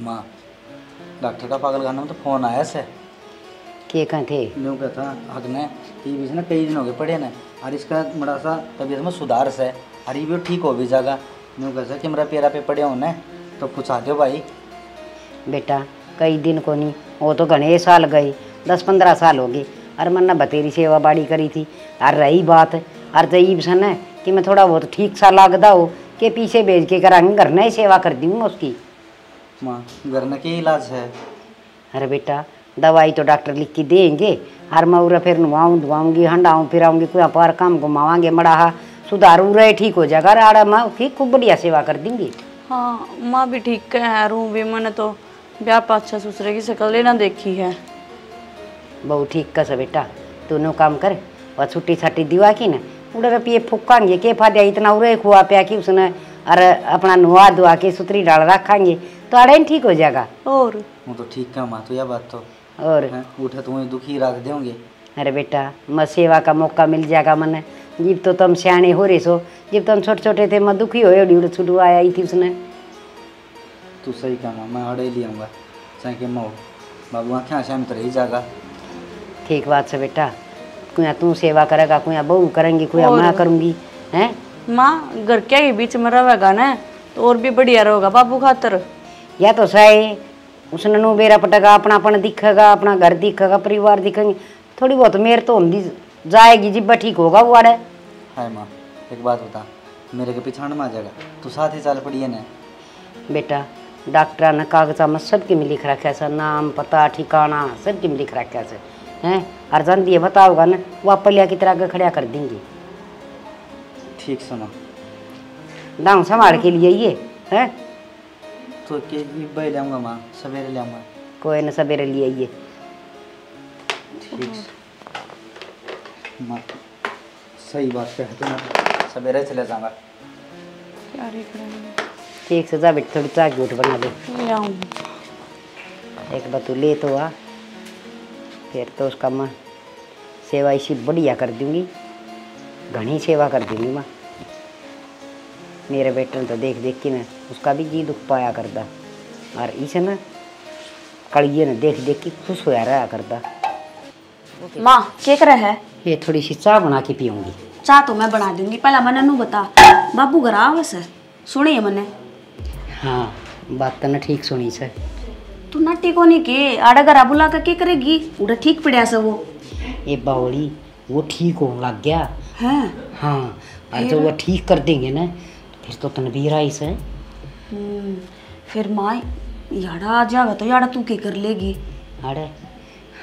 माँ डॉक्टर का पागलखाना में तो फोन आया से के कहाँ थे न्यू कहता हक ने ये बीच ना कई दिन हो गए पड़े ने और इसका बड़ा सा तबीयत में सुधार से और ये भी ठीक हो भी जाएगा। न्यू कहता कि मेरा पेरा पे पड़े होने तो पूछा दो भाई। बेटा कई दिन को नहीं, वो तो घने साल गए, 10-15 साल हो गए। और मैंने बतेरी सेवा बाड़ी करी थी। और रही बात और जईब सन है कि मैं थोड़ा बहुत ठीक सा लागदा हो के पीछे भेज के करांगे, घर में ही सेवा कर दी हूँ उसकी। माँ घर में क्या इलाज है? अरे बेटा दवाई तो डॉक्टर लिख के देंगे। हर मैं उरा फिर नुआऊँ धुआऊँगी, हंडाऊँ फिराऊँगी, कोई पार काम घुमावांगे, मड़ाहा सुधार उरा ठीक हो जाएगा। आड़ा माँ की खूब बढ़िया सेवा कर देंगी। हाँ माँ भी ठीक है रू भी, मैंने तो ब्याह पाछा ससुरे की शक्ल लेना देखी है। बहु ठीक कस बेटा, दोनों काम कर और छुट्टी छाट्टी दिवा की ना उड़ा रुपये फूकांगे के फायदा, इतना उरे खुआ पिया कि उसने और अपना नुआ दुआ के सुतरी डाल रखेंगे तो अड़े ठीक हो जाएगा। और वो तो ठीक है माँ, तो यह बात तो और उठे तुम्हें दुखी रख देंगे। अरे बेटा मैं सेवा का मौका मिल जाएगा मन, जब तो तुम सियाने हो रहे सो, जब तुम छोटे छोटे थे मैं दुखी हो ड्यूड़ छुटू आया थी उसने। तू सही कहा माँ, मैं हड़े ले आऊँगा चाहे कि मैं बाबू आँखें शाम तो रही जाएगा। ठीक बात से बेटा, कुया तू सेवा करेगा, कुया बहू करेंगी, कुया मैं करूँगी हैं। माँ घर क्या के बीच में रहेगा ना तो और भी बढ़िया रहेगा बाबू खातर। या तो सही उसने नु बेरा पटेगा, अपनापन दिखेगा, अपना घर दिखेगा, परिवार दिखेंगे, थोड़ी बहुत मेर तो होंगी जाएगी जिब्बा ठीक होगा वो आड़े। हाय माँ एक बात बता, मेरे के पिछाड़ में आ जाएगा तू साथ ही चाल पड़ी है ना। बेटा डॉक्टर ने कागजा में सबके में लिख रखा है, नाम पता ठिकाना सबके में लिख रखा है हैं। और जान दिए बताओगा ना वह पलिया की तरह खड़ा कर देंगे। ठीक सुना दाम संभाल के लिए ये है तो के भाई ले आऊँगा माँ, सवेरे ले आऊँगा। कोई न सवेरे लिए ये ठीक माँ सही बात कह तो मैं सवेरे चले जाऊँगा। ठीक से जा बेटा, थोड़ी चाय घूट बना दे। एक बार तू ले तो आ, फिर तो उसका मैं सेवा इसी बढ़िया कर दूंगी, घनी सेवा कर दूंगी माँ। मेरे बेटे ने तो देख देख के ना उसका भी जी दुख पाया करता, और इसे ना कड़िए ने देख देख के खुश होया रहा करता। माँ क्या कर है? ये थोड़ी सी चाय बना के पीऊँगी। चाह तो मैं बना दूंगी, पहला मैंने नू बता बाबू घर आवे से सुनी है मैंने। हाँ बात तो ना ठीक सुनी से। तू नट्टी को नहीं के आड़ा घर बुला कर क्या करेगी, उड़ा ठीक पड़ा से वो। ये बावली वो ठीक होने लग गया है। हाँ और जब वो ठीक कर देंगे ना फिर तो तनवीर आई से। फिर माँ याड़ा आ जाएगा तो याड़ा तू क्या कर लेगी? अरे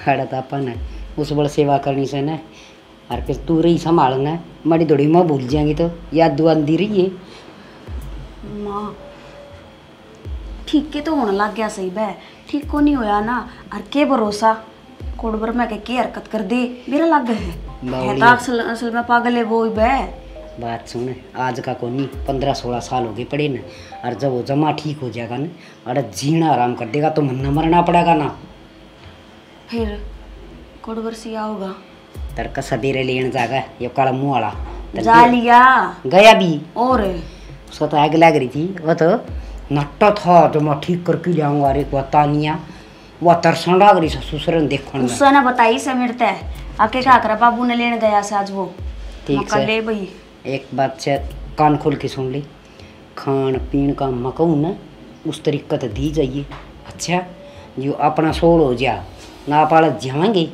अरे तो अपन उस बड़ सेवा करनी से ना, और फिर तू रही संभालना मड़ी दौड़ी माँ भूल जाएंगी तो याद दुआंदी रही है। माँ ठीक के तो होने लग गया सही बे, ठीक को नहीं होया ना और के भरोसा कोड़बर में के हरकत कर दे मेरा लग है तो असल में पागल है वो बे। बात सुन आज का को नहीं 15-16 साल हो गए पड़े ना, और जब वो जमा ठीक हो जाएगा ना अरे जीना आराम कर देगा तो मरना मरना पड़ेगा ना। फिर कोड़बर से आओगा तड़का सवेरे लेने जाएगा ये काला मुँह वाला जा लिया गया भी। और उसको तो आग लग रही थी, वो तो नट्टा था जो मैं ठीक करके ले आऊँगा। अरे वह तानिया वह तरसन लग रही ससुर देखने उससे ना बताई से मिलता है आके क्या करा बाबू ने लेने गया से आज वो। ठीक है ले भाई एक बात से कान खोल के सुन ली, खान पीन का मकऊ ना उस तरीके तो दी जाइए। अच्छा जो अपना सोल हो जा ना पाल जाएंगे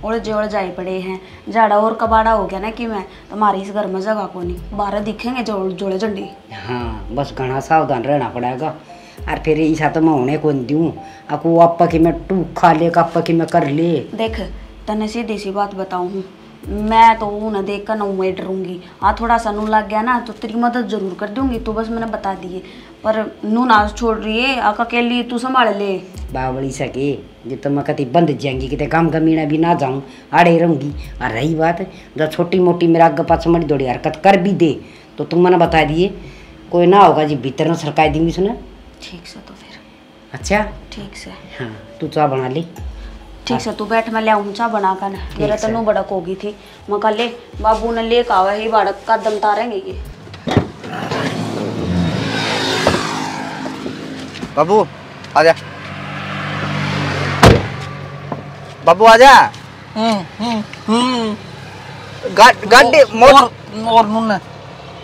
उड़ जाए पड़े हैं जाड़ा और कबाड़ा हो गया ना कि मैं तुम्हारी इस घर में जगह को नहीं बाहर दिखेंगे जोड़े झंडे। हाँ बस घना सावधान रहना पड़ेगा। और फिर ऐसा तो मैं होने को दूँ आपको आपा की मैं टू खा ले आपा की मैं कर ले। देख तने सीधी सी बात बताऊँ मैं तो न देख कर न मैं डरूंगी। हाँ थोड़ा सा नू लग गया ना तो तेरी मदद जरूर कर दूंगी, तो बस मैंने बता दिए पर नू ना छोड़ रही है आका के लिए तू संभाल ले। बावड़ी सके जो तो मैं कति बंद जाएंगी कितने काम कमीना भी ना जाऊँ आड़े रहूँगी। और रही बात जब छोटी मोटी मेरा आगे पास मड़ी दौड़ी हरकत कर भी दे तो तुम मैंने बता दिए कोई ना होगा जी भीतर न सरकाई देंगी सुना। ठीक से तो फिर अच्छा ठीक से। हाँ तू चाय बना ली। ठीक से तू बैठ मैं ले आऊँ चाह बना कर। मेरा तो नू बड़क होगी थी मैं कल ले बाबू ने ले आवा ही बड़क का दम तारेंगे ये। बाबू आजा बाबू आजा। गाड़ी और नून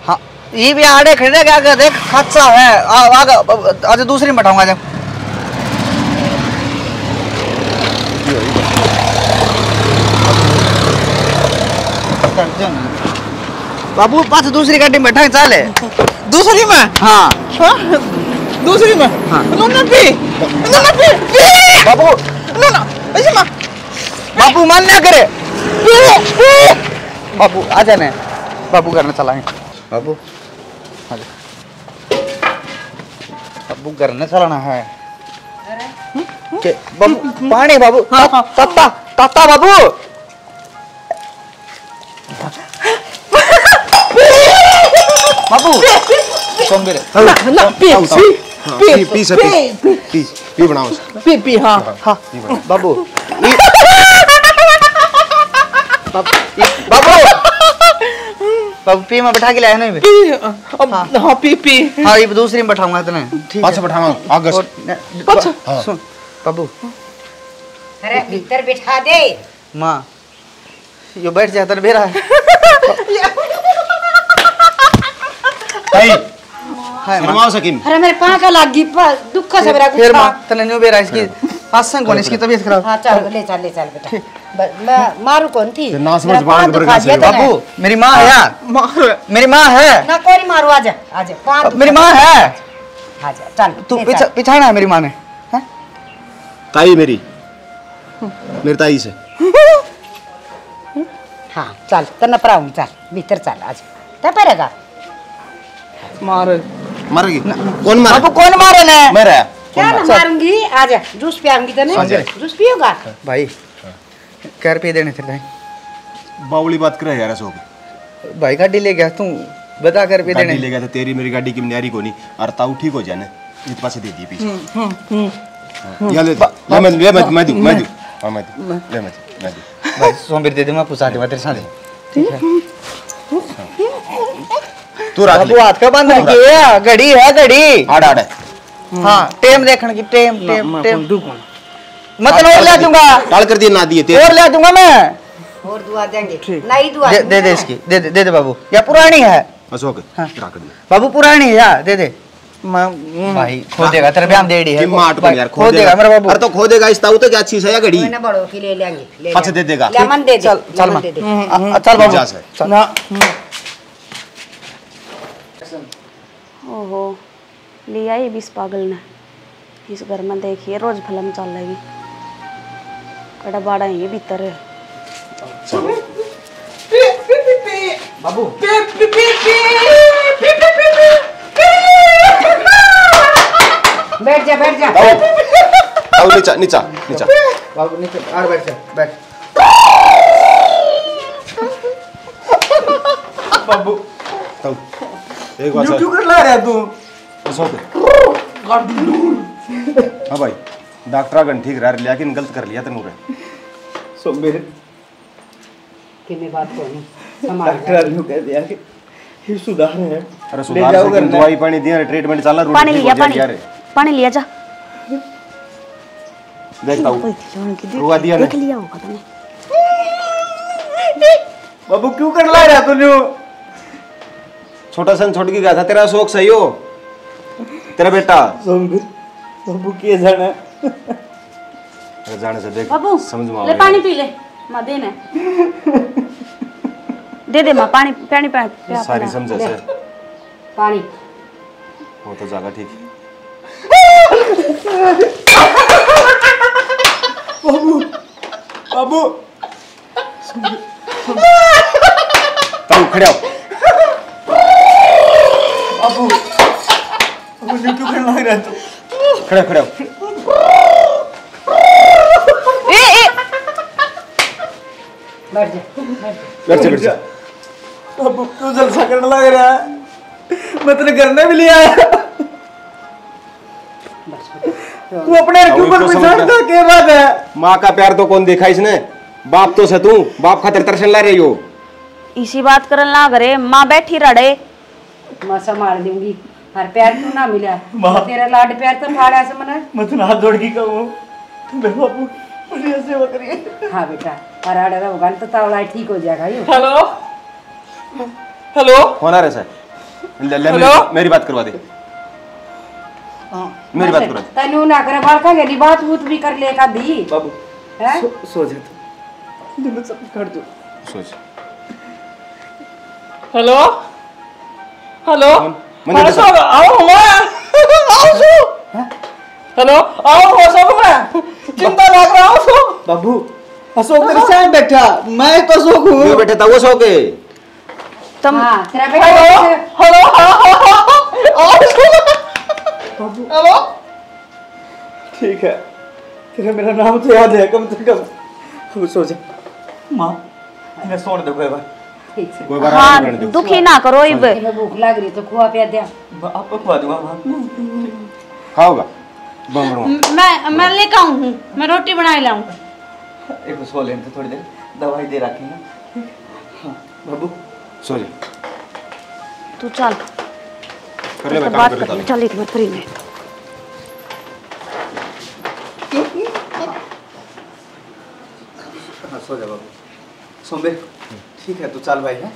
हाँ ये भी आड़े खड़े क्या कर देख हादसा है आगे आज दूसरी में बैठाऊंगा जब बाबू पास दूसरी गाड़ी में बैठा चाले दूसरी में हाँ दूसरी में हाँ। नूना पी बाबू नूना ऐसे मां बाबू मान ना करे बाबू आ जाने बाबू घर में चलाएं बाबू बाबू घर में चलाना है के बाबू पानी बाबू ताता ताता बाबू बाबू सोमबीर ना पी पी बनाओ पी हाँ हाँ बाबू बाबू बाबू पी में बैठा के लाया नहीं पी हाँ पी हाँ ये दूसरी में बैठाऊंगा इतने ठीक पाछे बैठाऊंगा आगे सुन बाबू अरे भीतर बिठा दे। माँ यो बैठ जाता है बेरा हाय माँ शर्माओ सकीम अरे मेरे पाँव का लागी दुख से मेरा फिर माँ तने न्यू बेरा इसकी आसन कौन इसकी तबीयत खराब हाँ चल बेटा मैं मारू कौन थी फिर नाच मेरा बज बांध पाँव बरगा दुखा से दिया तूने। बाबू मेरी माँ है यार मेरी माँ है ना कोई मारू आजा आजा पाँव मेरी माँ है आजा चल तू ले चल। पिछाना है मेरी माँ ने हैं? ताई मेरी ताई से हाँ चल तन्ना पराऊंगी चल भीतर चल आज क्या पड़ेगा मार मरेगी कौन मारा बाबू कौन मारे ने मेरा क्या ना मारूंगी आजा जूस पियाऊंगी तने जूस पियोगा भाई क्या रुपये देने थे भाई बावली बात करे यार सो भाई गाड़ी ले गया तू बता कर रुपये गाड़ी देने ले गया था तेरी मेरी गाड़ी की मनियारी को नहीं और ताऊ ठीक हो जाने इत पासे दे दिए पीछे या ले मैं दूं हां मैं दूं ले मैं दूं भाई सोमबीर दे दे मैं पूछा दे तेरे साथ ठीक है तू रख बाबू ले हाथ का बंद किया घड़ी है घड़ी आड़ा आड़ा हाँ टेम देखने की टेम मतलब और ले दूंगा डाल कर दिए ना दिए और ले दूंगा मैं और दुआ देंगे नहीं दुआ दे दे इसकी दे दे बाबू या पुरानी है अशोक हाँ। रख दे बाबू पुरानी है यार दे दे भाई खो देगा तेरे बयान देड़ी है कि माट को यार खो देगा मेरा बाबू अरे तो खो देगा इस ताऊ तो क्या चीज है या घड़ी मैंने बड़ों की ले लेंगे ले अच्छा दे देगा लेमन दे दे चल चल लेमन दे दे चल बाबू जा से। चल ना ओहो लिया ही भी इस पागल ने इस घर में देखिए रोज फिल्म चल रही कड़ा बाड़ा ये भीतर है बाबू बैठ जा ताऊ नीचा नीचा नीचा बाबू नीचे आड़ बैठ जा बैठ बाबू ताऊ एक बात क्यों कर ला रहा तू अशोक हाँ भाई डॉक्टर गन ठीक रहा लेकिन गलत कर लिया तनूर सो मेरे कि मैं बात करूं संभाल डॉक्टर ने कह दिया कि ये सुधार है अरे सुधार से दवाई पानी दिया ट्रीटमेंट चला रूट पानी लिया पानी लिया जा देखता हूँ रुआ दिया देख ने लिया होगा तुमने बाबू क्यों कर ला रहा तूने छोटा सन छोड़ के गया था तेरा शौक सही हो तेरा बेटा सोमबीर बाबू के जाना अरे जाने से देख बाबू समझ में ले आ पानी पी ले माँ दे ने दे दे माँ पानी पानी पिया सारी समझे से पानी वो तो जागा ठीक बाबू ताऊ खड़े हो बाबू बाबू ने क्यों करने लग रहा तू खड़े खड़े हो बैठ जा बैठ जा बाबू क्यों जलसा करने लग रहा है मैं तेरे घर में भी ले आया तू अपने क्यों पर बिछाड़ता क्या बात है माँ का प्यार तो कौन देखा इसने बाप तो से तू बाप खातिर तरसन ला रही हो इसी बात करन ला घरे माँ बैठी रड़े मैं संभाल दूंगी हर प्यार क्यों ना मिला? माँ। तेरा लाड प्यार तो फाड़ा से मना। मैं तो हाथ जोड़ के कहूँ मेरे बाबू बढ़िया सेवा करिए। हाँ बेटा, हर आड़े होगा तो तावड़ा ठीक हो जाएगा यो। हेलो हेलो कौन आ रहा है सर? ले हेलो? मेरी बात करवा दे। मेरी बात करवा दे। तनु ना करे बालका गेली बात बूत भी कर ले का दी बाबू है। सो जा तू दिल सब कर दो। सोच। हेलो हेलो मैंने हेलो देखा। सो आओ मैं आओ सो। हेलो आओ हो सब मैं चिंता लग रहा हूँ सो। बाबू अशोक तेरे साथ बैठा मैं तो अशोक हूँ। जो बैठे था वो सो के। तुम हाँ तेरा बेटा हेलो आओ सो। बाबू हेलो ठीक है तेरा मेरा नाम तो याद है कम से कम। अब सो जा माँ इन्हें सोने दो कोई बार। ठीक से। कोई बार आराम करने दो। दुखी ना करो इब। तुम्हें भूख लग रही तो खुआ पिया दे। आपको खुआ दूंगा माँ। खाओगा? बम बम। मैं लेकर आऊँ हूँ, मैं रोटी बनाए लाऊं। एक सो लेने तो थोड़ी देर दवाई दे रखी है। हाँ बाबू सो जा। तू चल कर ले, मैं काम बात कर कर लेता ले, हूँ। चल एक बार फ्री में। हाँ सो जा बाबू। सोम्बे ठीक है तू चल भाई है।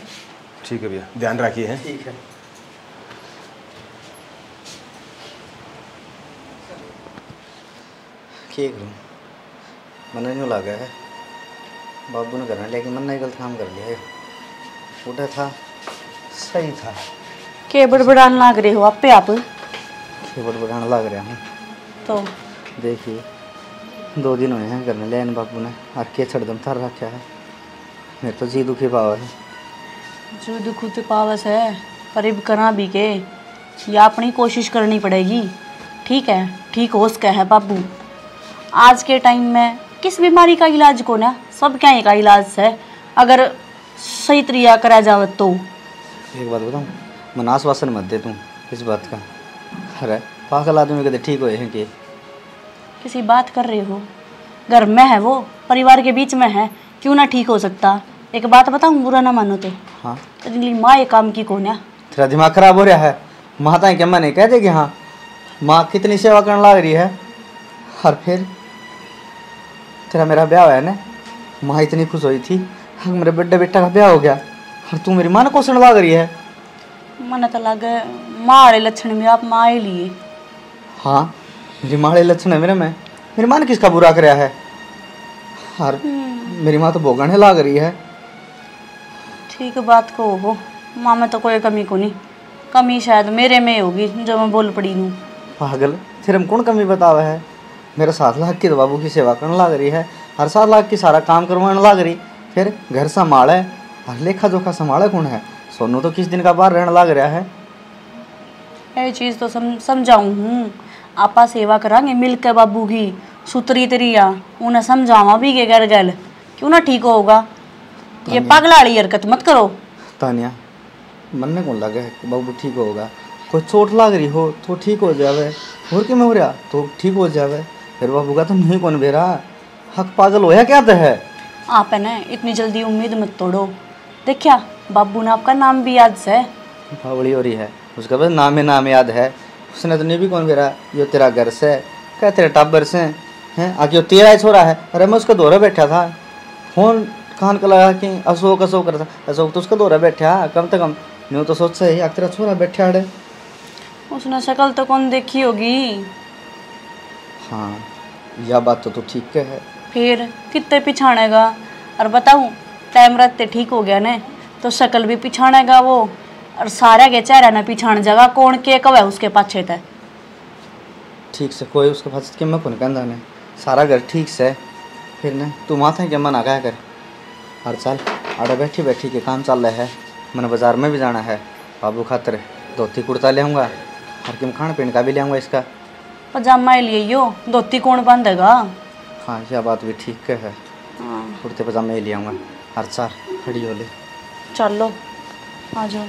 ठीक है भैया, ध्यान रखिए हैं। ठीक है ठीक हूँ मन यूँ लगा है बाबू ने करना लेकिन मन ने गलत काम कर लिया है। उठा था सही था के बड़बड़ाने लग रहे हो आप पे आप केवल बढ़ाने लग रहा हूँ। तो देखिए 2 दिन हुए हैं करने लिया इन बाबू ने और के छड़दम थर रखा है। मेरे तो जी दुखी पावा है। जो दुख तो पावस है पर इब करा भी के या अपनी कोशिश करनी पड़ेगी। ठीक है ठीक हो उसका है बाबू। आज के टाइम में किस बीमारी का इलाज को ना सब क्या का इलाज है अगर सही तरीका करा जावे तो। एक बात बताऊँ मन आश्वासन मत दे तू इस बात का। अरे पागल आदमी कदे ठीक हुए हैं कि किसी बात कर रहे हो घर में है वो परिवार के बीच में है क्यों ना ठीक हो सकता। एक बात बताऊँ बुरा ना मानो तो हाँ तेरी माँ ये काम की कौन है। तेरा दिमाग खराब हो रहा है। माता क्या मैंने कह देगी हाँ माँ कितनी सेवा करने लग रही है। और फिर तेरा मेरा ब्याह हुआ है ना माँ इतनी खुश हुई थी हाँ मेरे बड़े बेटा का ब्याह हो गया और तू मेरी माँ ने कोसने लग रही है। मन तो लगे माँ वाले लक्षण में आप माँ ही लिए। हाँ मेरी माँ के लक्षण है मेरी माँ ने किसका बुरा कराया है। और मेरी माँ तो भोगने लग रही है। ठीक बात को हो माँ में तो कोई कमी को नहीं। कमी शायद मेरे में होगी जो मैं बोल पड़ी हूँ। पागल फिर हम कौन कमी बतावा है। मेरे 7 लाख की तो बाबू की सेवा करने लग रही है हर 7 लाख की सारा काम करवाने लग रही। फिर घर संभाले और लेखा जोखा संभाले कौन है। सोनू तो किस दिन का बाहर रहने लग रहा है। ये चीज़ तो समझाऊँ हूँ आपा सेवा करांगे मिल के बाबू की सुतरी तरिया उन्हें समझावा भी के घर गल क्यों ना ठीक होगा। ये पागलाड़ी हरकत मत करो। तानिया मन में कौन लगा है कि बाबू ठीक होगा। कोई चोट लग रही हो तो ठीक हो जावे और क्यों हो रहा तो ठीक हो जावे। फिर बाबू का तो नहीं कौन बेरा हक पागल होया क्या तो है। आप है ना इतनी जल्दी उम्मीद मत तोड़ो। देखिया बाबू ने आपका नाम भी याद से बावड़ी हो रही है उसका बस नाम याद है। उसने तो नहीं भी कौन बेरा यो तेरा घर से क्या तेरे टाबर से हैं आगे यो तेरा ही छोरा है। अरे मैं उसका दौरा बैठा था फोन कान का लगा कि अशोक अशोक करता अशोक तो उसका दौरा बैठा कम से कम नहीं तो सोच से ही तेरा छोरा बैठा अड़े। उसने शक्ल तो कौन देखी होगी। हाँ यह बात तो तू ठीक है। फिर कितने पिछाड़ेगा और बताऊँ टाइम रहते ठीक हो गया ने तो शक्ल भी पिछाड़ेगा वो और सारा के चेहरा ने पिछाड़ जाएगा कौन के कब है उसके पाछे तक। ठीक से कोई उसके पास कि मैं कौन कहता ने सारा घर ठीक से फिर न तू माथा क्या मन आ गया कर। और चल आड़े बैठी बैठी के काम चल रहा है। मैंने बाज़ार में भी जाना है बाबू खातर धोती कुर्ता ले आऊँगा और किम खाने पीने का भी ले आऊँगा इसका। पजामा ही लिए यो धोती कौन बांधेगा। हाँ यह बात भी ठीक है कुर्ते पजामे ही ले आऊँगा। और चल खड़ी हो ले चलो आ जाओ।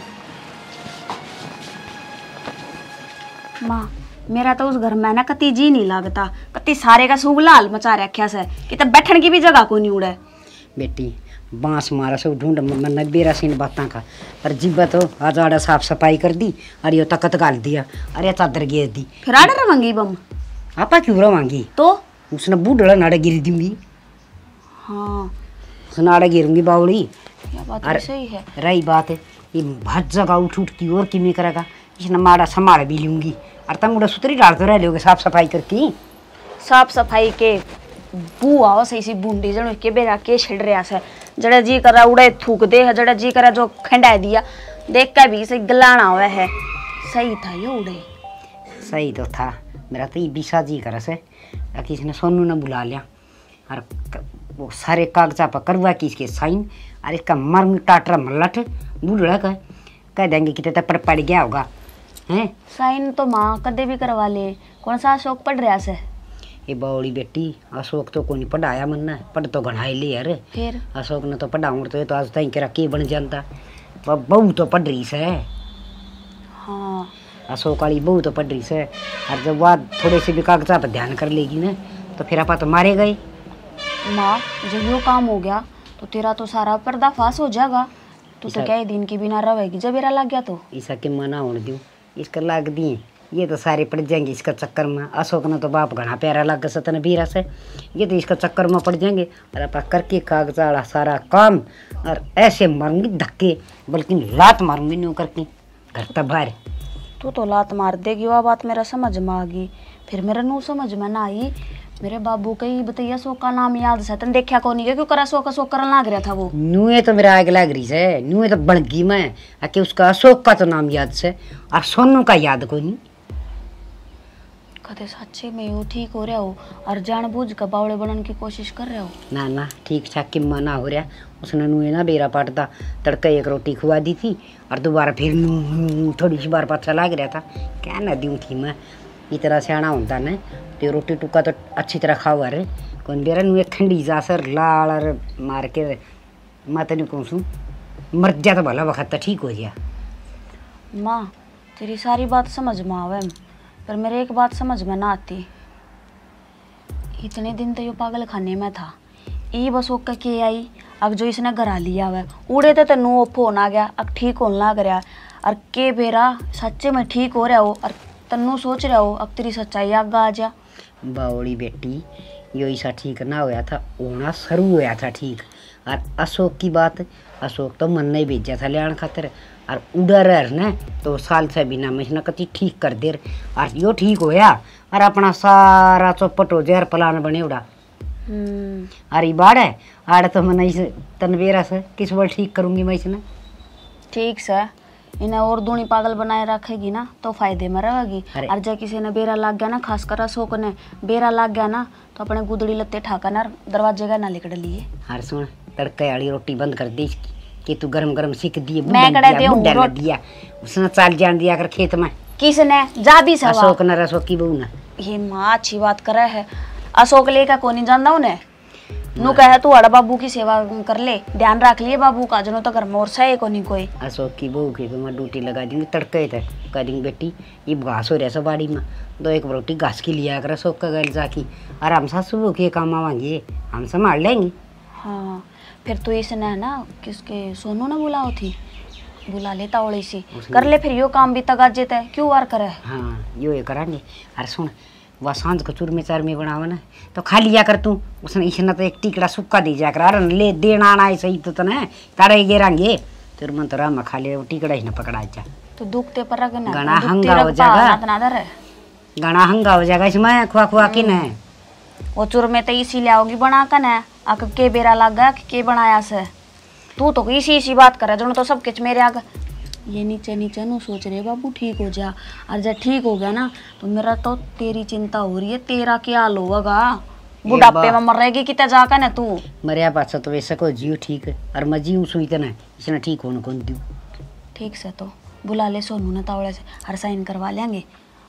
माँ मेरा तो उस घर में ना कति जी नहीं लगता कति सारे का सूग लाल मचा रखा से कि तब बैठन की भी जगह को नहीं उड़े। बेटी बांस मारा से ढूंढ मन बेरा सीन बातां का पर जिब्बा तो आज आड़ा साफ सफाई कर दी और यो तकत गाल दिया अरे चादर घेर दी फिर आड़े रवांगी बम आपा क्यों रवांगी तो उसने बूढ़ड़ा नाड़े गिर दूंगी हाँ उसने आड़े गिरूंगी बावड़ी यह बात अरे, तो सही है। रही बात है ये भात जगह उठ की और किमें करेगा इसने माड़ा संभाल भी लूंगी और तंग उड़ा सुतरी डालते रह लोगे साफ सफाई करके साफ सफाई के बू आओ सही सी बूंदी जण के बेरा के छिड़ रहा से जड़ा जी करा उड़े थूक दे है जड़ा जी करा जो खंडा दिया देख के भी से गलाना हुआ है सही था ये उड़े सही तो था मेरा तो ये बिसा जी कर से किसी ने सोनू ने बुला लिया और वो सारे कागजा पर करवा की इसके साइन और इसका मर्म टाटरा मल्लट बूढ़ा कह देंगे कि तेरे पर पड़ गया होगा हैं साइन तो माँ कदे भी करवा ले कौन सा शौक पड़ रहा से ये बौड़ी बेटी अशोक तो कोई पढ़ाया मन ना पढ़ तो घना ही ले यार फिर अशोक ने तो पढ़ाऊँ तो आज तक करा के बन जाता बहू तो पढ़ रही से हाँ अशोक वाली बहू तो पढ़ रही से और जब वह थोड़े से भी कागजा पर ध्यान कर लेगी ना तो फिर आपा तो मारे गए माँ जब यो काम हो गया तो तेरा तो सारा पर्दाफाश हो जाएगा तू तो क्या दिन की बिना रहेगी जब मेरा लग गया तो ऐसा के मना होने दूँ इसका लाग दिए ये तो सारे पड़ जाएंगे इसका चक्कर में अशोक ने तो बाप घना प्यारा लग सतन बीरा से ये तो इसका चक्कर में पड़ जाएंगे और आप करके कागजाड़ा सारा काम और ऐसे मारूंगी धक्के बल्कि लात मारूंगी न्यू करके घर तक बाहर तू तो लात मार देगी वह बात मेरा समझ में आ गई फिर मेरा नू समझ में ना आई मेरे बाबू का ही बताइए अशोक का नाम याद से तन देखा कौन है क्यों करा अशोक करने लग रहा था वो नुए तो मेरा आग लग रही है नुए तो बन गई मैं आके उसका अशोक का तो नाम याद से और सोनू का याद कोई नहीं कदे सच्चे में वो ठीक हो रहा हो और जानबूझ कर बावड़े बनने की कोशिश कर रहे हो ना ना ठीक ठाक किम्मा ना हो रहा उसने नुए ना बेरा पाटता तड़का एक रोटी खुआ दी थी और दोबारा फिर थोड़ी सी बार पाछा लग रहा था क्या ना दूँ थी मैं इतना सियाना होता ना तो रोटी टुक्का तो अच्छी तरह खाओ अरे कौन बेरा नुए ठंडी जा सर लाल और मार के मैं नहीं कौन सू मर जा तो भला वक्त ठीक हो गया माँ तेरी सारी बात समझ में आवे पर मेरे एक बात समझ में ना आती इतने दिन तो ये पागल खाने में था ई बस ओका के आई अब जो इसने घरा लिया हुआ उड़े तो नो फोन आ गया अब ठीक होने लग रहा और के बेरा सच्चे में ठीक हो रहा हो और तन्नू सोच रहा हो अब तेरी सच्चाई आग आ जा बावड़ी बेटी यो ऐसा ठीक ना होया था होना शुरू होया था ठीक और अशोक की बात अशोक तो मन नहीं भेजा था लियान खातर और उड़ा रह ना तो साल से बिना महीना कति ठीक कर दे और यो ठीक होया और अपना सारा चौपट हो जाए प्लान बने उड़ा अरे बाढ़ है आड़ तो मैं इसे तनवेरा से किस बार ठीक करूंगी मैं इसने ठीक से इन्हें और दूनी पागल बनाए रखेगी ना तो फायदे में रहेगी और जब किसी ने बेरा लग गया ना खासकर अशोक ने बेरा लग गया ना तो अपने गुदड़ी लत्ते ठाका ना दरवाजे का ना लेकर लिए हर सुन तड़के वाली रोटी बंद कर दी कि तू गरम गरम सीख दिए मैं कड़ा दिया दिया उसने चाल जान दिया कर खेत में किसने जा भी सवा अशोक न अशोक की बहू ना ये माँ अच्छी बात करे है अशोक लेकर को नहीं जानता उन्हें नू कहे तू अड़ा बाबू की सेवा कर ले ध्यान रख लिए बाबू का जनो तो घर में और सही को नहीं कोई अशोक की बहू की तो मैं ड्यूटी लगा दूंगी तड़के थे कह देंगे बेटी ये घास हो रहा है बाड़ी में दो एक रोटी घास की लिया कर अशोक का गल जाकी और हम सास सुबह के काम आवांगे हम संभाल लेंगे हाँ फिर तो इसने ना किसके सोनू ने बुलाओ थी बुला लेता ओड़ी सी कर ले फिर यो काम भी तगा जेता है क्यों वार करे हाँ यो ये करांगे अरे सुन वह सांझ को चूरमे चारमे बनावा ना तो खा लिया कर तू उसने इसने तो एक टिकड़ा सुक्का दी जा कर अरे ले देना आना है सही तो ना तारे गेरांगे तेरे मन तो राम खा ले टिकड़ा ही ना पकड़ा जा तो दुखते पर रखना गणा हंगा हो जाएगा गणा हंगा हो जाएगा इसमें खुआ खुआ के ना वो चूरमे तो इसी लाओगी बना कर ना आक के बेरा लग गया के बनाया से तू तो इसी बात करे जो तो सब कुछ मेरे आगे ये नीचे नीचे नु सोच रहे बाबू ठीक हो जा और जब ठीक हो गया ना तो मेरा तो तेरी चिंता हो रही है तेरा क्या हाल होगा बुढ़ापे में मर रहेगी कितना जाकर ना तू मरिया पाछा तो वैसे को जियो ठीक है और मैं जीव सुई ना इसने ठीक होने कौन दू ठीक से तो बुला ले सोनू ने तावड़े से हर साइन करवा लेंगे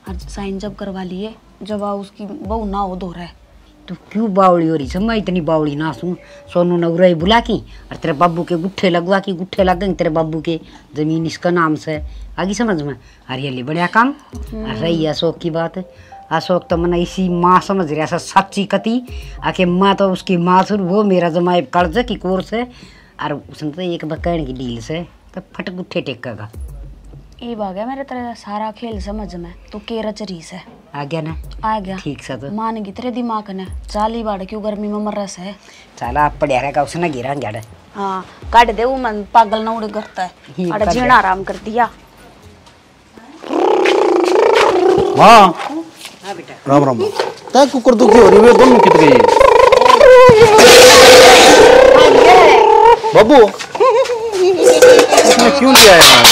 और साइन जब करवा लिए जब उसकी बहू ना हो दो रहे तू क्यों बावड़ी हो रही है मैं इतनी बावड़ी ना सुन सोनू ने उड़ाई बुला की और तेरे बाबू के गुट्ठे लगवा की गुट्ठे लग गए तेरे बाबू के जमीन इसका नाम से आगे समझ में हरियाली बढ़िया काम रही अशोक की बात अशोक तो मैंने इसी माँ समझ रहा था सच्ची कती आके माँ तो उसकी माँ सुर वो मेरा जमाए कर्ज की कोर से और उसने तो एक बकैन की डील से तो फटक उठे टेकेगा। ये आ गया मेरे तेरे सारा खेल समझ में, तो के रच रीस है। आ गया ना? आ गया ठीक सा तो मान की तेरे दिमाग ने चाली बाड़ क्यों गर्मी में मर रहा है। चला आप पड़िया रहेगा उसने गिरा गया। हाँ काट दे वो मन पागल ना उड़ करता है। अरे जीना आराम कर दिया। माँ हाँ बेटा। राम राम। क्या कुकर दुखी हो रही है, दोनों कित गई बाबू? इसने क्यों लिया है माँ?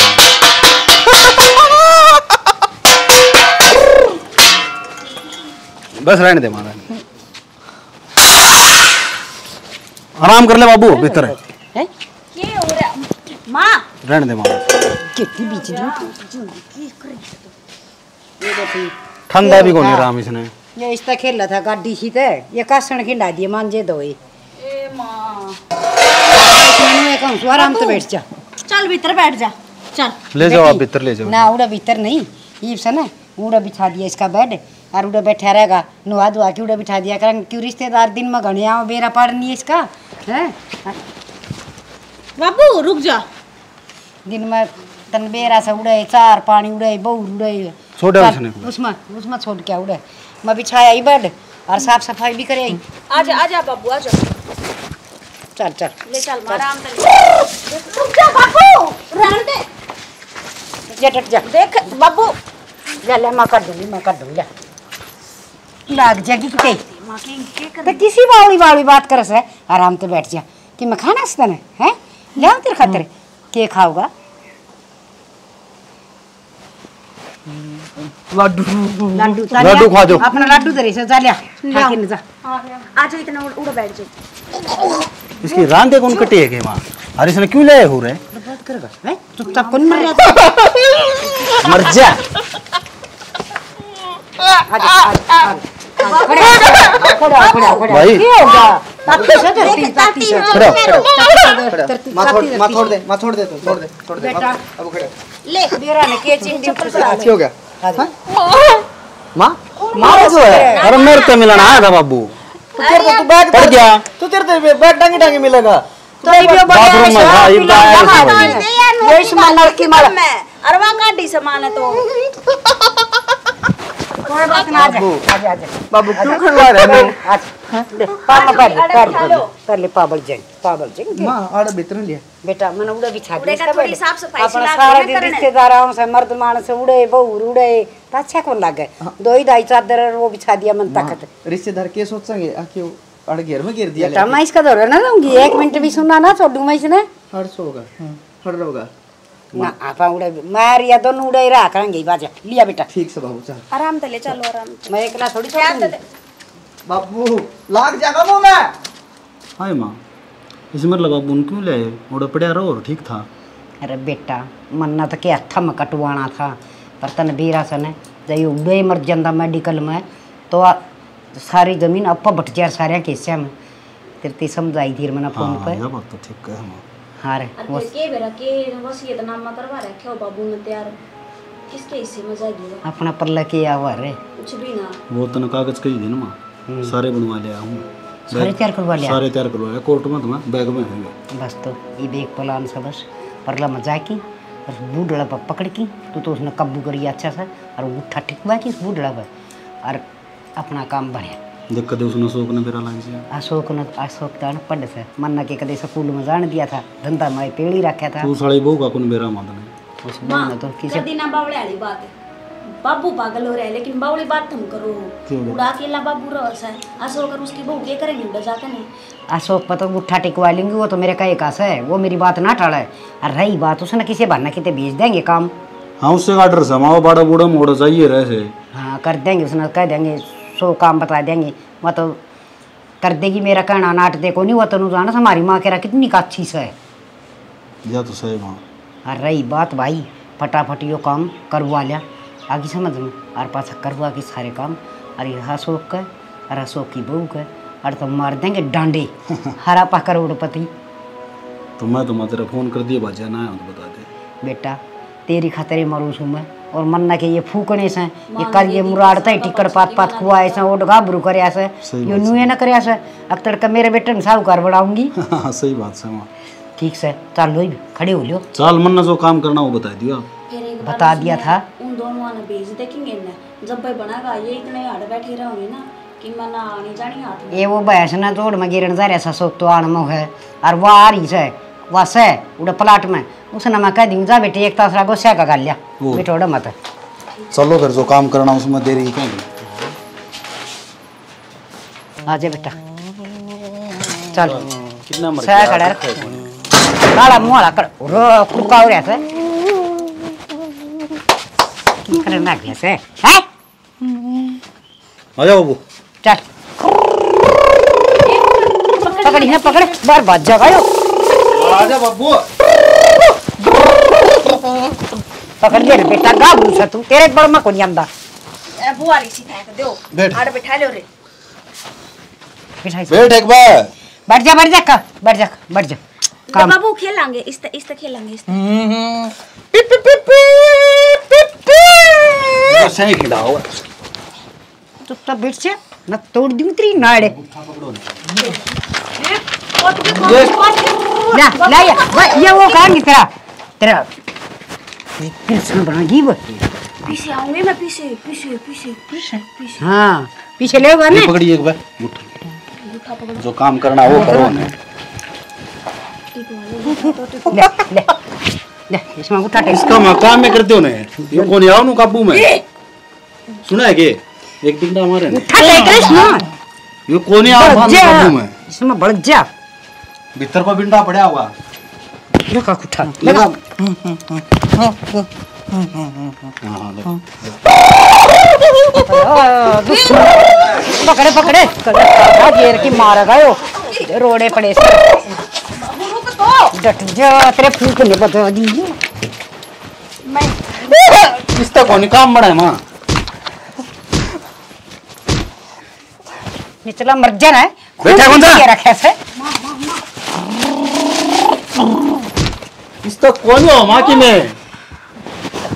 बस रहने दे मारा, आराम कर ले बाबू, भीतर है। ये हो रहा माँ? रहने दे मारा, कितनी बीच ठंडा भी कोनी राम इसने। ये इसका खेला था गाड़ी सी ते ये कासण खिंडा दिए मांजे दो ये। ए माँ मैं कहूँ आराम से बैठ जा। चल भीतर बैठ जा चल। ले जाओ आप भीतर ले जाओ। ना उड़ा भीतर नहीं, ये से ना उड़ा बिछा दिया इसका बेड और उड़ा बैठा रहेगा। नुआ धुआ के उड़ा बिठा दिया करेंगे, क्यों रिश्तेदार दिन में घने आओ बेरा पाड़ नहीं है इसका है। बाबू रुक जा। दिन में तन बेरा से उड़े चार पानी उड़े बहु उड़े छोड़ा उसने उसमें उसमें छोड़ क्या उड़े। मैं बिछाया ही बेड और साफ सफाई भी करे। आजा बाबू आजा। चल चल ले चल आराम से। रुक जा बाबू रहने दे। जा टट जा देख बाबू जा ले मैं कर दूंगी लाग जाएगी किते माँ के कर तो किसी वाली बात कर से आराम से बैठ जा कि मैं खाना सतन है ले आओ तेरे खातिर के खाओगा। लड्डू खा दो। अपना लड्डू तेरे से जा लिया खा के जा। आजा इतना उड़ बैठ जा। इसकी रांदे कौन कटी है के माँ? अरे इसने क्यों लाया हो रहे? बात करेगा हैं चुपचाप कौन मर जाता मर जा। आजा भाई माँ छोड़ दे बेटा अब खड़े ले बेरा ने के चिंदी अच्छी हो गया। माँ माँ जो है, अरे मेरे को मिलना आया था बाबू। तू बैग पड़ गया तू तेरे बैग टांगे मिलेगा। तो ये भी बाथरूम में था, ये बड़ा ये सामान लड़की मार अरे वहाँ गाड़ी सामान है तो कोई बात ना आजा बाबू क्यों खड़वा रहा है? आज ले पापा कर ले पाबल जंग माँ आड़ा भीतर लिया बेटा मैंने उड़े बिछा दिया उड़ेगा थोड़ी साफ सफाई अपना सिला सारा के दिन करना है। रिश्तेदारों से मर्द मान से उड़े बहु उड़े तो अच्छा कौन लगे। दो ही दाई चादर वो बिछा दिया मन ताकत रिश्तेदार के सोचेंगे क्यों अड़ घेर में गिर दिया बेटा मैं इसका दौरा ना दूंगी 1 मिनट भी सुनना ना छोड़ू मैं इसने हर्ष होगा हड़ होगा। ना आपा उड़े मारिया दोनों उड़े रहा करेंगे बाजा लिया बेटा ठीक से बाबू चल। आराम से ले चलो आराम से। मैं एकला थोड़ी छोड़ूंगी। बाबू लाग जाएगा मुंह में। हाय माँ, इसे मतलब बाबू उन क्यों लाए? उड़ा पड़ा रहो और ठीक था। अरे बेटा मन्ना तो क्या थम कटवाना था पर तन बीरा सन जब उड़े मर जाता मेडिकल में तो सारी जमीन अपा बट जाए सारे केसिया में तेरे समझाई थी मैंने फोन हाँ, पर। यह बात तो ठीक है माँ। हाँ रे अरे के बेरा के वसीयत नामा करवा रखे हो बाबू ने तैयार किसके हिस्से में जाएगी अपना पल्ला किया हुआ रे कुछ भी ना। वो तो कागज कही थी ना माँ, सारे बनवा लिया हूँ। सारे तैयार करवा लिया सारे तैयार करवा लिया कोर्ट में तुम्हें बैग में है। बस तो ये देख पलान से बस परला मजा की बस बूढ़ड़ा पर पकड़ की तो उसने कब्बू करी अच्छा सा और उठा टिकवा की उस बूढ़ड़ा पर और अपना काम बढ़िया। देख कदे उसने अशोक ने मेरा लाइन से अशोक तो अनपढ़ से मन्ना के कदे स्कूल में जान दिया था धंधा में पेड़ी रखा था तू साड़ी बहू का कौन मेरा माता ने उस बहू ने तो किसी कर दीना बावले वाली बात है। बाबू पागल हो रहे हैं लेकिन बावली बात तुम करो। उड़ा अकेला बाबू रस है अशोक और उसकी बहू के करेंगे उड़ा जाकर नहीं। अशोक पर तो उठा टिकवा लेंगे वो तो मेरे का एक आस है वो मेरी बात ना टाला है। और रही बात उसने किसी बहाना कितने भेज देंगे काम। हाँ उससे ऑर्डर समाओ बड़ा बूढ़ा मोड़ा चाहिए रहे। हाँ कर देंगे उसने कह देंगे 100 काम बता देंगे वह तो कर देगी मेरा कहना नाट दे को नहीं वो तो जाना हमारी माँ कह रहा कितनी का अच्छी से है। या तो सही माँ। और रही बात भाई फटाफट यो काम करवा लिया आगे समझ में और पास करवा के सारे काम और ये अशोक का और अशोक की बहू का और तो मार देंगे डांडे हरा पा करोड़पति। तो मैं तेरा फोन कर दिया बाजा ना तो बता दे बेटा तेरी खातिर मरूस हूँ मैं और मन्ना के ये फूकने से ये कर ये मुराड़ता है टिकट पात खुआ ऐसा ओट गाभरू करे ऐसे यो नुए न करे ऐसे अब तड़का मेरे बेटे ने साहूकार बढ़ाऊंगी। सही बात है माँ। ठीक से चल लो खड़े हो लियो। चल मन्ना जो काम करना वो बता दियो आप। फिर एक बार बता दिया था। उन दोनों ने भेज देखेंगे ना, जब भाई बनाएगा ये इतने हाड़ बैठे रहोगे ना कि मैं ना आनी जानी हाथ में। ये वो भैंस ना जोड़ में गिरन जा रहा सो तो आन में है और वो आ रही है वह से उड़ा प्लाट में उसने मैं कह दी जा बेटे एक तासरा गोस्या का गाल लिया बेटे उड़ा मत। चलो फिर जो काम करना उसमें देरी ही कहीं। आजा बेटा चल कितना मर सह खड़ा काला मुंह वाला कर रो कुका हो रहा है की करना गया से है। आ जाओ बाबू। चल पकड़ी है पकड़ बार बाज जाएगा आजा बाबू। पकड़ ले रे बेटा गाबू से तू तेरे बड़ में कोनी आंदा ए बुआरी सी फेंक दो बैठ। आड़ बैठा लो रे। बैठ एक बार। बैठ जा बैठ जा तो बाबू खेलेंगे इस तरह खेलेंगे इस सही खिलाओ। तो सब बैठ जा न तोड़ दूं तेरी नाड़े ला ये वो कहां नहीं तेरा कृष्ण बना जी वो पीछे आऊंगी मैं पीछे। हां पीछे ले होगा ना पकड़ी एक बार जो काम करना वो करो ना। ले इसमें उठा टे इसका मकाम में करते हो ना ये कौन आओ नु काबू में सुना है के एक डिंडा मारे ना उठा टे कृष्ण ये कौन आओ काबू में इसमें बढ़ जा भीतर को बिंडा पड़ा होगा लगा उठा लगा पकड़े घेर की मार गयो रोड़े पड़े डट जा तेरे फूक ने बता दीजिए इस तक कौन काम बड़ा है मां निचला मर जाना है बैठा कौन सा रखे से इस तक कौन हो मां की में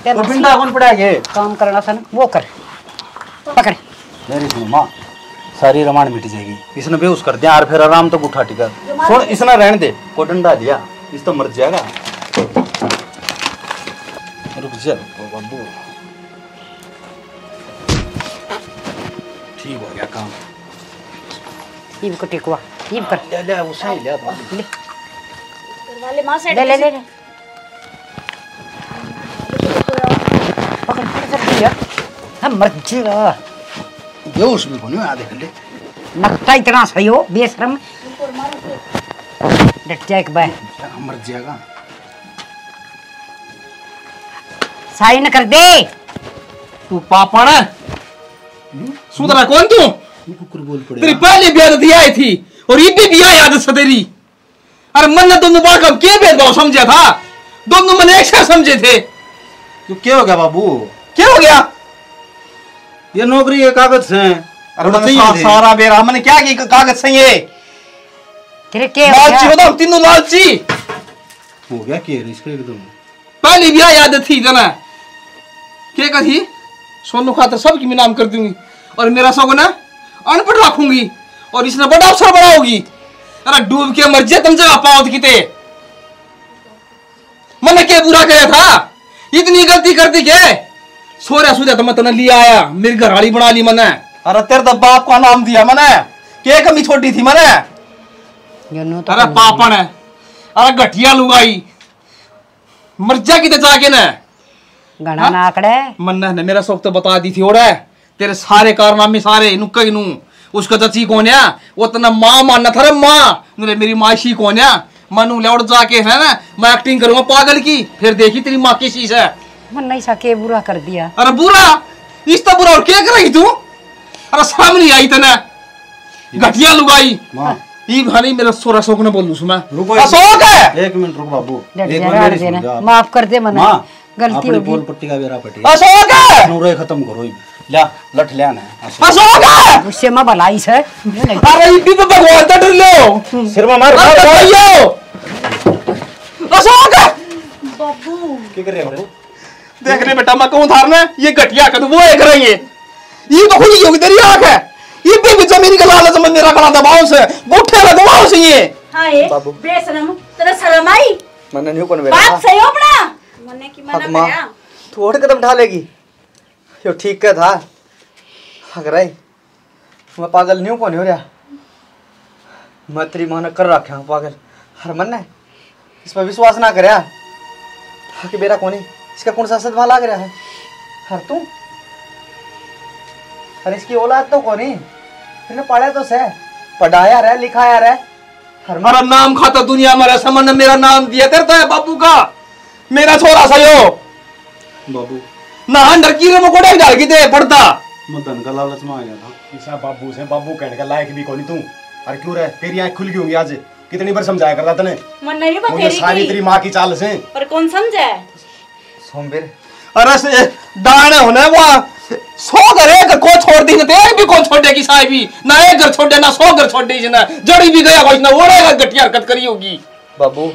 वो बिंडा कौन पड़ा है काम करना था ना वो कर पकड़ मेरी सुनो मां सारी रमान मिट जाएगी। इसने बेहोश कर दिया और फिर आराम तक उठा टिका सुन इसने रहने दे को डंडा दिया इस तो मर जाएगा। रुक जा बाबू ठीक हो गया काम। ईब को टेकवा ईब कर ले ले वो सही ले वाले मां से ले पकड़ दिया हम मर जा बेहोश भी कोनी आधे घंटे नक्ता इतना सही हो बेशरम डट जा एक बार मर जाएगा। साइन कर दे तू पापड़ है सुधरा कौन तू कुकुर बोल पड़े तेरी पहली ब्याह दी आई थी और ये भी ब्याह याद है तेरी। अरे मन ने दोनों बार कब क्या भेदभाव समझा था दोनों मन एक साथ समझे थे। तो क्या हो गया बाबू क्या हो गया ये नौकरी के कागज हैं। अरे मैंने सारा बेरा मैंने क्या किया कागज से ये तेरे के लालची बताओ तीनों लालची हो गया क्या इसका एकदम पहली ब्याह याद थी जना क्या कही सोनू खातर सबकी मैं नाम कर दूंगी और मेरा सगुन अनपढ़ रखूंगी और इसने बड़ा अवसर बढ़ाओगी। अरे डूब के मर जाए तुम जगह पाओ किते मैंने क्या बुरा किया था इतनी गलती कर दी क्या सोरा सुधा तो मैं तने लिया आया मेरी घरवाली बना ली मैंने। अरे तेरे तो बाप का नाम दिया मैंने क्या कमी छोटी थी मैंने। अरे पापड़ है अरे घटिया लुगाई मर जा किते जाके ना गणा नाकड़े मन्ना ने मेरा शौक तो बता दी थी ओड़ा तेरे सारे कारनामे सारे नुक्का ही नू उसका चची कौन है वो तना माँ मानना था रे माँ नुले मेरी माशी कौन है मनु लौट जाके है ना मैं एक्टिंग करूंगा पागल की फिर देखी तेरी माँ की शीश है मन नहीं सके बुरा कर दिया। अरे बुरा इस तो बुरा और क्या करेगी तू अरे सामने आई तना घटिया लुगाई ई भानी मेरा सोरा शौक न बोलूं सुना अशोक है 1 मिनट रुक बाबू डट एक जा बार मेरी देना सुन जा माफ कर दे मना मां गलती अपनी होगी बोल पट्टी का बेरा पटी अशोक है नूरे खत्म करो ला लठ ले आना अशोक है उससे मैं भलाई से अरे इतनी तो भगवान तो डर लो सिर में मार अशोक बाबू क्या कर रहे हो देख रहे बेटा मैं कहूं थारने ये घटिया कर वो एक रही है ये तो खुली होगी तेरी आंख है ये भी जमीन का लालच में मेरा करा दबाव से बूठे में दबाव से ये हां ये बेशरम तेरा शर्म आई? मैंने न्यू कौन बेरा बात सही हो अपना। मने की मना हक माँ करया। तू और कदम उठा लेगी यो ठीक का था अगर आई मैं पागल न्यू कौन हो रहा मैं तेरी माँ ने कर रखा हूँ पागल हर मन ने इस पर विश्वास ना करया कि बेरा कौन इसका कौन सा सदमा लाग रहा है हर तू अरे इसकी औलाद तो कौन है पढ़ा तो से पढ़ाया रहा लिखाया रहा हमारा नाम खाता दुनिया में समन ने मेरा नाम दिया करता है बाबू का मेरा छोरा सा यो बाबू ना अंडर कीड़े में कोड़ा डाल के दे पड़ता मैं धन का लालच में आ गया था। ऐसा बाबू से बाबू कहने का लायक भी कौन तू अरे क्यों रे तेरी आंख खुल गई होंगी आज कितनी बार समझाया करता तने मन नहीं मुझे बतेरी सारी तेरी माँ की चाल से पर कौन समझे? सोमवीर अरे से दाने होने वो 100 घर एक को छोड़ दी ना एक भी को छोड़ेगी साहब भी ना एक घर छोड़े ना 100 घर छोड़ दी ना जड़ी भी गया कोई ना ओड़ेगा गठिया हरकत करी होगी बाबू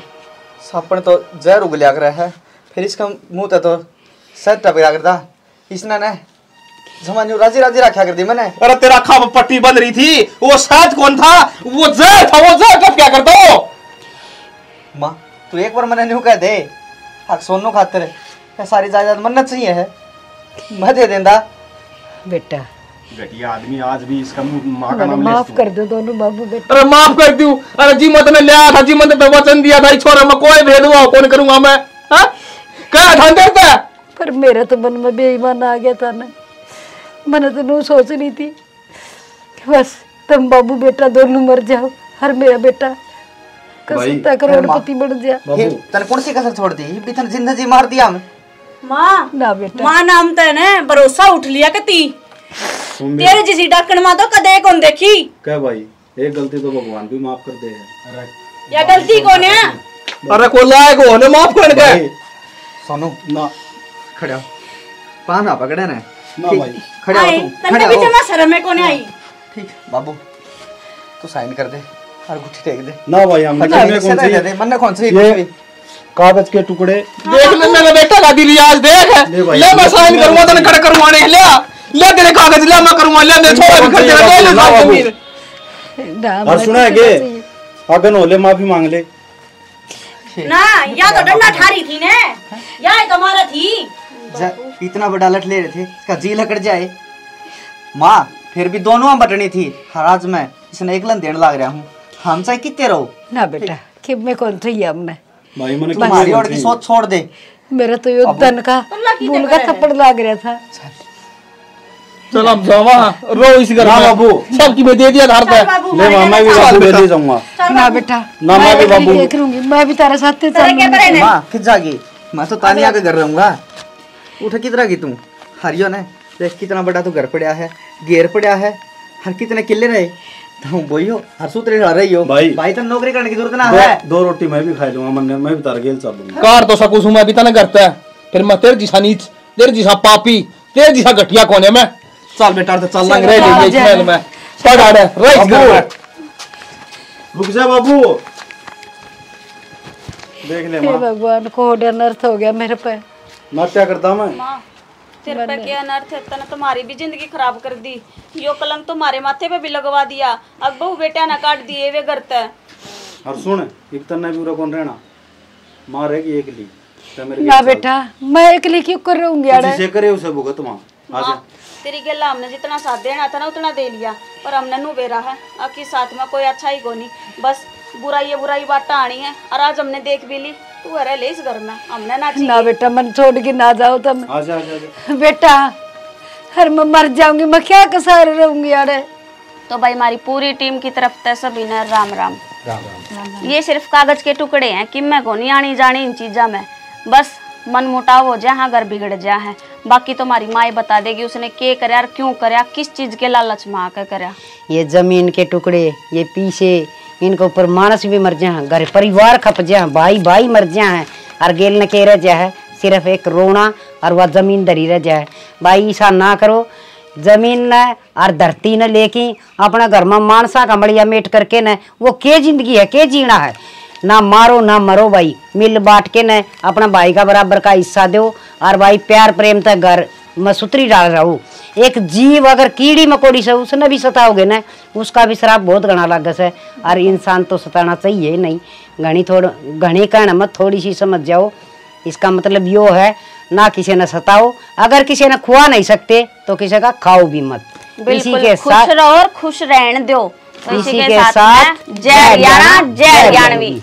सापन तो जहर उगलिया कर रहा है फिर इसका मुंह तो सर टपका करता इसने ने जमान्यू राजी राजी रखा कर दी मैंने। अरे तेरा खाब पट्टी बन रही थी वो साथ कौन था वो जहर था वो जहर का क्या करता हो माँ तू एक बार मैंने न्यू कह दे हक सोनू खातिर है सारी जायदाद मन्नत चाहिए है मैं दे देंदा बेटा घटिया आदमी आज भी इसका माँ का नाम माफ कर दो दोनों बाबू बेटा। अरे माफ कर दूं अरे जी मत ने लिया था जी मत पे वचन दिया था छोरा मैं कोई भेदभाव कौन करूंगा मैं हां क्या ठान करता है पर मेरा तो मन में बेईमान आ गया था ना मैंने तो नू सोच रही थी कि बस तुम बाबू बेटा दोनों मर जाओ हर मेरा बेटा कसता करोड़पति बन जा। तने कौन सी कसर छोड़ दी भी तने जिंदगी मार दिया हमें। माँ ना बेटा माँ नाम तो ने भरोसा उठ लिया कती तेरे जैसी डाकण माँ तो कदे कौन देखी। क्या भाई एक गलती तो भगवान भी माफ कर दे है। या गलती कौन है? अरे को लायक हो ने माफ कर दे सोनू ना खड़ा पाना पकड़े ने ना भाई खड़ा हो आई तू तन्ने खड़ा भी हो जमा शर्म है कौन आई? ठीक बाबू तू साइन कर दे और गुट्ठी टेक दे ना भाई हम दे दे मन कौन सी ये कागज के टुकड़े देख ले मेरा बेटा का दिल आज देख ले मैं साइन करूंगा तने खड़ा करवाने ले तेरे कागज ले मैं करूंगा ले दे छोड़ भी कर दे ले जमीन और सुना है के अगन होले माफी मांग ले ना या तो डंडा ठारी थी ने या तुम्हारा थी इतना बड़ा लट ले रहे थे इसका जी लकड़ जाए माँ फिर भी दोनों बटनी थी हराज में इसने एकलन देने लग रहा हूँ हम चाहे कितने रहो ना बेटा कि मैं कौन थी हमने भाई मैंने तुम्हारी और की सोच छोड़ दे मेरा तो यो धन का भूल का थप्पड़ लग रहा था। चल अब जावा रो इस घर में बाबू सबकी मैं दे दिया धार पे ले मामा भी बाबू ले जाऊंगा ना बेटा ना मैं भी बाबू देख लूंगी मैं भी तेरे साथ चलूंगी। माँ किस जागी मैं तो तानिया के घर रहूंगा उठ कितना की तू हरियो ने देख कितना बड़ा तो घर पड़ा है घेर पड़ा है हर कितने किले रहे तो वही हो हर सूत्र रही हो भाई तो नौकरी करने की जरूरत ना है। दो रोटी मैं भी खा लूंगा मैं भी तार गेल चल लूंगा कार तो सकूं मैं भी तना करता है फिर मैं तेरे जैसा नीच तेरे जैसा पापी तेरे जैसा घटिया कौन है मैं चल बेटा तो चल लंग रहे ले इसमें मैं पड़ा रे रईस घर में रुक जा बाबू देख ले हे मां भगवान को अनर्थ हो गया मेरे पे मैं क्या करता मैं माँ तेरे पे क्या अनर्थ है तने तुम्हारी भी जिंदगी खराब कर दी यो कलंक तुम्हारे माथे पे भी लगवा दिया अब बहू बेटा ना काट दिए वे घर ते और सुन एक तन्ने भी कौन रहना मां रहेगी एक ली ना बेटा मैं अकेले क्यों कर रहूंगी यार जिसे करे उसे भुगत मां आजा तेरी गला हमने जितना साथ देना था ना उतना दे लिया पर हमने नु बेरा है आखिर साथ में कोई अच्छा ही कोनी बस बुराई बात आनी है और आज हमने देख भी ली तू रह ले इस घर में हमने ना बेटा मन छोड़ के ना जाओ तुम आजा आजा बेटा हर मैं मर जाऊंगी मैं क्या कसार रहूंगी यार। तो भाई हमारी पूरी टीम की तरफ से सभी ने राम राम। ये सिर्फ कागज के टुकड़े हैं कि मैं को नहीं आनी जानी इन चीजा में बस मन मुटाव हो जाए हाँ घर बिगड़ जाए है बाकी तो हमारी माँ बता देगी उसने क्या करया और क्यों करया किस चीज के लालच में आकर करया। ये जमीन के टुकड़े ये पीछे इनके ऊपर मानस भी मर जाए घर परिवार खप जाए भाई मर जाए और गेल न कह रह जाए सिर्फ एक रोना और वह जमीन धरी रह जाए। भाई ऐसा ना करो जमीन न और धरती न लेके अपना घर में मानसा का मड़िया मेट करके न वो के जिंदगी है के जीना है ना मारो ना मरो भाई मिल बांट के न अपना भाई का बराबर का हिस्सा दो और भाई प्यार प्रेम तक घर मैं सूत्री डाल रहा हूँ। एक जीव अगर कीड़ी मकोड़ी से उसने भी सताओगे ना, उसका भी श्राप बहुत घना लागस है। और इंसान तो सताना चाहिए नहीं। घनी कहना मत, थोड़ी सी समझ जाओ। इसका मतलब यो है ना किसी ने सताओ, अगर किसी ने खुआ नहीं सकते तो किसी का खाओ भी मत। इसी के खुश साथ रहो और खुश रहने दो। इसी के साथ जय हरियाणा जय हरियाणवी।